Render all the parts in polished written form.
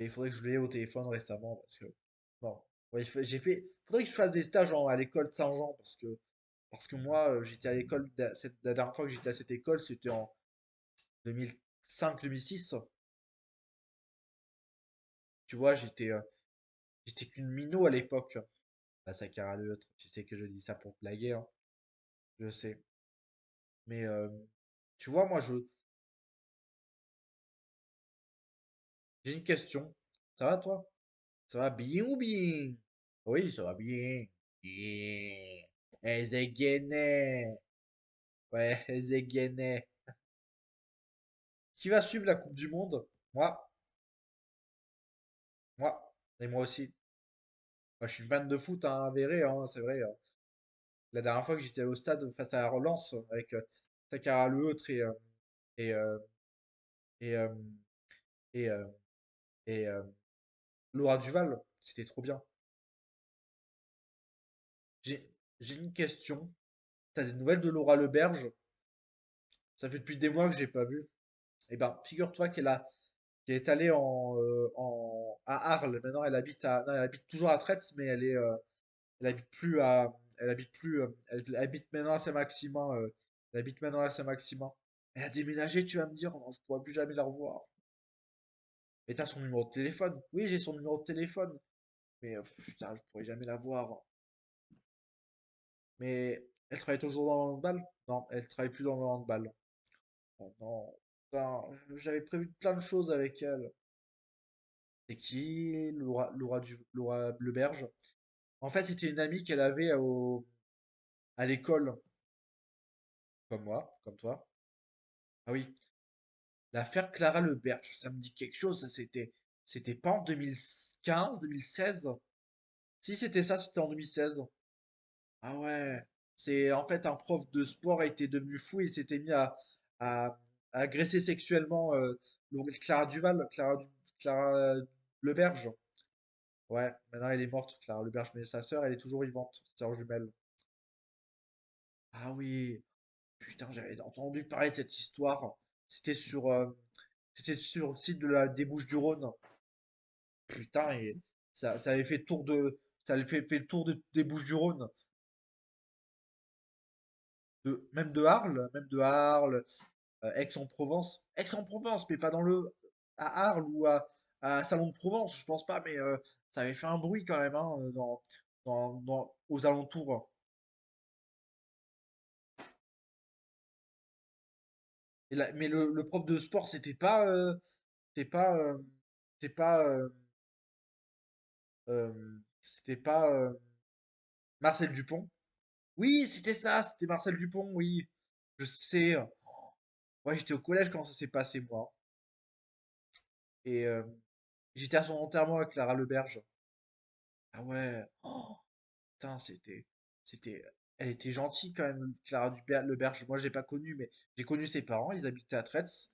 Et il faudrait que je l'ai au téléphone récemment parce que. Non. Ouais, j'ai fait. Faudrait que je fasse des stages à l'école de Saint-Jean parce que moi, j'étais à l'école. La dernière fois que j'étais à cette école, c'était en 2005-2006. Tu vois, j'étais qu'une minot à l'époque. La sacar à l'autre. Tu sais que je dis ça pour te blaguer, hein. Je sais. Mais tu vois, moi, j'ai une question. Ça va, toi? Ça va bien ou bien? Oui, ça va bien. Bien. Ezegene. Ouais, Ezegene. Qui va suivre la Coupe du Monde? Moi, moi, et moi aussi. Moi, je suis fan de foot, hein, avéré, hein, c'est vrai. La dernière fois que j'étais au stade face à la relance avec Takara Le Heutre et, euh, et, euh, et, euh, et Laura Duval, c'était trop bien. J'ai une question. T'as des nouvelles de Laura Leberge? Ça fait depuis des mois que j'ai pas vu. Eh ben, figure-toi qu'elle est allée à Arles. Maintenant, non, elle habite toujours à Trèves, mais elle habite plus elle habite plus, elle habite maintenant à Saint-Maximin. Elle habite maintenant à Saint-Maximin. Elle a déménagé, tu vas me dire, non, je pourrai plus jamais la revoir. Et t'as son numéro de téléphone? Oui, j'ai son numéro de téléphone. Mais putain, je pourrais jamais la voir. Mais elle travaille toujours dans le handball? Non, elle travaille plus dans le handball. Oh non, putain, j'avais prévu plein de choses avec elle. C'est qui? Laura Leberge. En fait, c'était une amie qu'elle avait à l'école, comme moi, comme toi. Ah oui, l'affaire Clara Leberge, ça me dit quelque chose, ça c'était pas en 2015, 2016? Si c'était ça, c'était en 2016. Ah ouais, c'est en fait un prof de sport a été devenu fou et s'était mis à, à agresser sexuellement Clara Duval, Clara Leberge. Ouais, maintenant elle est morte, Clara Leberge, mais sa sœur, elle est toujours vivante, sœur jumelle. Ah oui, putain, j'avais entendu parler de cette histoire. C'était sur, euh, c'était sur le site des Bouches-du-Rhône. Putain, et ça avait fait ça avait fait le tour des Bouches-du-Rhône. Même de Arles, Aix-en-Provence. Aix-en-Provence, mais pas à Arles ou à Salon de Provence, je pense pas, mais ça avait fait un bruit quand même, hein, aux alentours. Mais le prof de sport, c'était pas, c'était pas, c'était pas Marcel Dupont. Oui, c'était ça, c'était Marcel Dupont, oui. Je sais. Ouais, j'étais au collège quand ça s'est passé, moi. Et j'étais à son enterrement avec Clara Leberge. Ah ouais. Oh, putain, c'était, elle était gentille quand même, Leberge. Moi, je l'ai pas connue, mais j'ai connu ses parents. Ils habitaient à Traits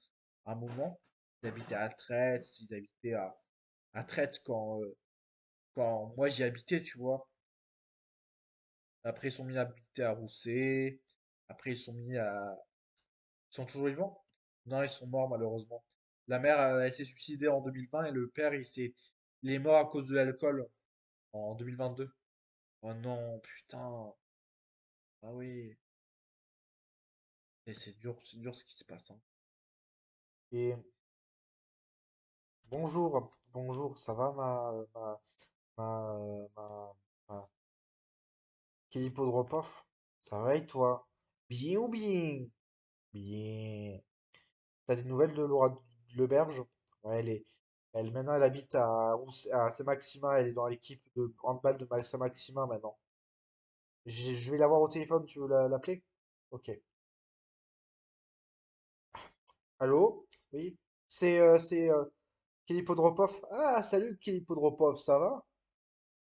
à un moment. Ils habitaient à Traits, ils habitaient à Traits quand moi j'y habitais, tu vois. Après, ils sont mis à habiter à Rousset. Après, ils sont toujours vivants? Non, ils sont morts malheureusement. La mère, elle s'est suicidée en 2020 et le père, il est mort à cause de l'alcool en 2022. Oh non, putain. Ah oui. Et c'est dur ce qui se passe, hein. Et bonjour, ça va ma, ma Kilipo Dropov? Ça va et toi? Bien ou bien? Bien. T'as des nouvelles de Laura Leberge? Ouais, maintenant elle habite à Saint-Maximin, elle est dans l'équipe de handball de Saint-Maximin maintenant. Je vais l'avoir au téléphone, tu veux l'appeler? Ok. Allô? Oui? C'est Kelly Podropov. Ah, salut Kelly Podropov, ça va?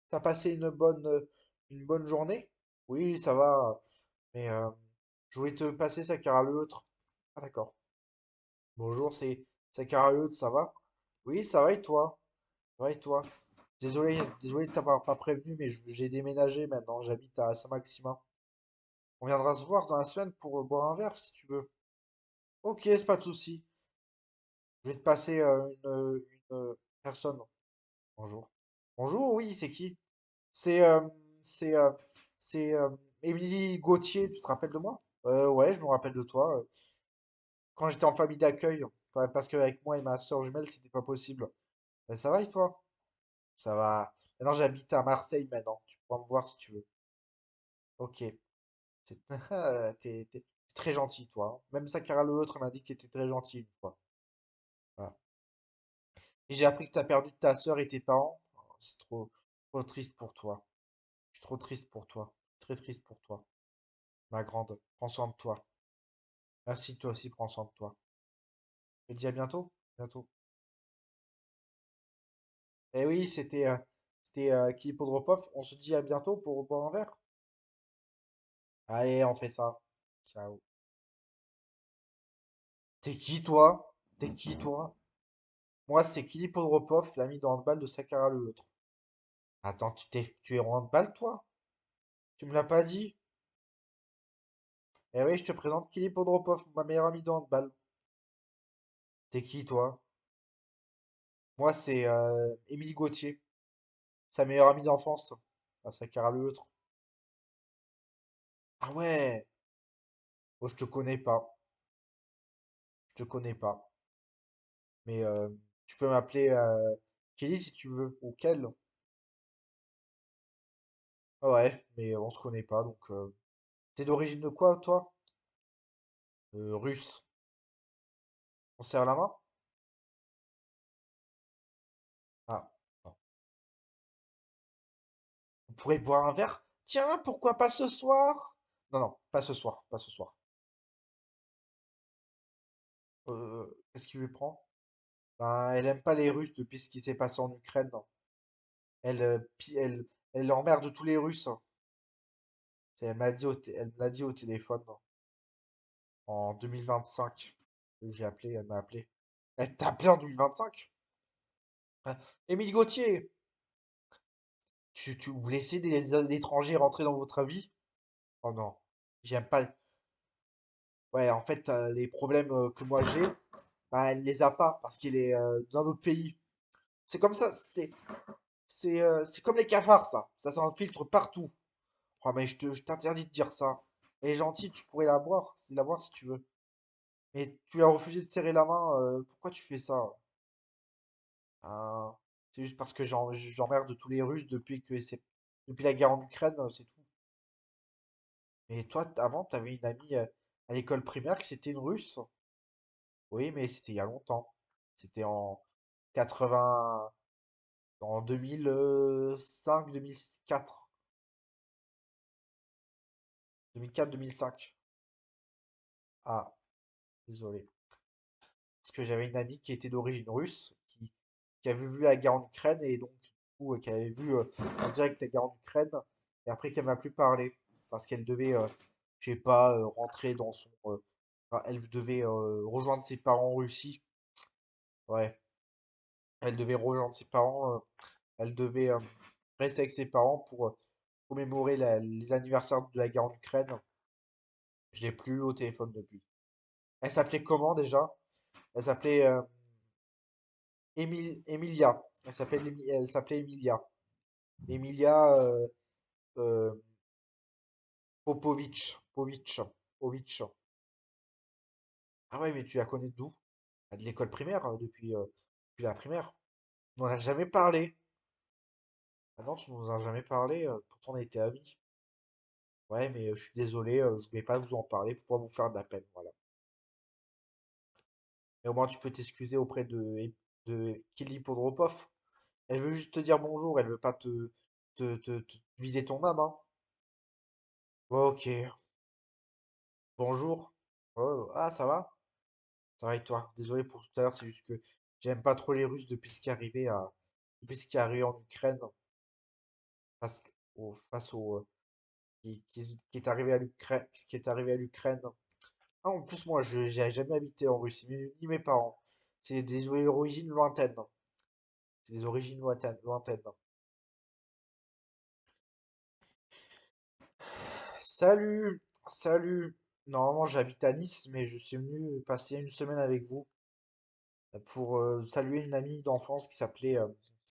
T'as passé une bonne journée? Oui, ça va. Mais je voulais te passer sa à l'autre. Ah, d'accord. Bonjour, c'est Sakara l'autre, ça va? Oui, ça va et toi? Ça va et toi? Désolé de t'avoir pas prévenu, mais j'ai déménagé maintenant. J'habite à Saint-Maximin. On viendra se voir dans la semaine pour boire un verre si tu veux. Ok, c'est pas de souci. Je vais te passer Personne. Bonjour. Bonjour, oui, c'est qui? C'est c'est euh, c'est Émilie Gauthier, tu te rappelles de moi? Ouais, je me rappelle de toi. Quand j'étais en famille d'accueil, parce qu'avec moi et ma soeur jumelle, c'était pas possible. Ça va et toi? Ça va. Maintenant, j'habite à Marseille maintenant. Tu pourras me voir si tu veux. Ok. T'es très gentil, toi, hein. Même Sakara le autre m'a dit que t'étais très gentil une fois. Voilà. Et j'ai appris que t'as perdu ta soeur et tes parents. Oh, c'est trop triste pour toi. Je suis trop triste pour toi. Très triste pour toi. Ma grande, prends soin de toi. Merci, toi aussi, prends soin de toi. Je te dis à bientôt. Bientôt. Eh oui, c'était Kili Podropov. On se dit à bientôt pour boire un verre. Allez, on fait ça. Ciao. T'es qui, toi? T'es qui, toi? Moi, c'est Kili Podropov, l'ami de handball de Sakara le autre. Attends, tu es en handball, toi? Tu me l'as pas dit? Eh oui, je te présente Kili Podropov, ma meilleure amie de handball. T'es qui, toi? Moi, c'est Émilie Gauthier, sa meilleure amie d'enfance. À Sakara le autre. Ah ouais! Oh, je te connais pas. Je te connais pas. Mais tu peux m'appeler Kelly si tu veux, ou Kel. Ah ouais, mais on se connaît pas, donc t'es d'origine de quoi, toi? Russe. On serre la main? Ah, bon. On pourrait boire un verre? Tiens, pourquoi pas ce soir? Non, non, pas ce soir, pas ce soir. Qu'est-ce qui lui prend? Ben, elle aime pas les Russes depuis ce qui s'est passé en Ukraine. Elle, elle emmerde tous les Russes. Elle m'a dit elle me l'a dit au téléphone en 2025. J'ai appelé, elle m'a appelé. Elle t'a appelé en 2025? Hein. Émile Gauthier, vous laissez des étrangers rentrer dans votre vie? Oh non, j'aime pas. Ouais, en fait, les problèmes que moi j'ai, bah, elle les a pas parce qu'il est dans notre pays. C'est comme ça, c'est comme les cafards, ça. Ça s'infiltre partout. Oh, mais je t'interdis de dire ça. Elle est gentille, tu pourrais la boire si tu veux. Mais tu lui as refusé de serrer la main, pourquoi tu fais ça? Ah, c'est juste parce que j'emmerde tous les Russes depuis la guerre en Ukraine, c'est tout. Mais toi, avant, t'avais une amie à l'école primaire qui c'était une Russe. Oui, mais c'était il y a longtemps. C'était en 80, en 2005, 2004, 2004, 2005. Ah, désolé. Parce que j'avais une amie qui était d'origine russe, qui avait vu la guerre en Ukraine et donc du coup qui avait vu en direct la guerre en Ukraine et après qu'elle m'a plus parlé parce qu'elle devait, je sais pas, rentrer dans son, enfin, elle devait rejoindre ses parents en Russie. Ouais, elle devait rejoindre ses parents, elle devait rester avec ses parents pour commémorer les anniversaires de la guerre en Ukraine. Je l'ai plus eu au téléphone depuis. Elle s'appelait comment déjà? Elle s'appelait Emilia. Elle s'appelait Emilia. Emilia euh, Popovic. Ah ouais, mais tu la connais d'où? Ah, de l'école primaire, depuis la primaire. On n'en a jamais parlé. Ah non, tu nous en as jamais parlé, pourtant on a été amis. Ouais, mais je suis désolé, je voulais pas vous en parler pour pas vous faire de la peine, voilà. Mais au moins tu peux t'excuser auprès de Kelly Podropov. Elle veut juste te dire bonjour, elle veut pas te vider ton âme, hein. Ok, bonjour. Oh, ah, ça va? Ça va et toi? Désolé pour tout à l'heure, c'est juste que j'aime pas trop les Russes depuis ce qui est arrivé en Ukraine, face au, qui est arrivé à l'Ukraine, ce qui est arrivé à l'Ukraine. Ah, en plus, moi, je j'ai jamais habité en Russie, ni mes parents. C'est des origines lointaines. C'est des origines lointaines. Salut, salut. Normalement, j'habite à Nice, mais je suis venu passer une semaine avec vous. pour saluer une amie d'enfance qui s'appelait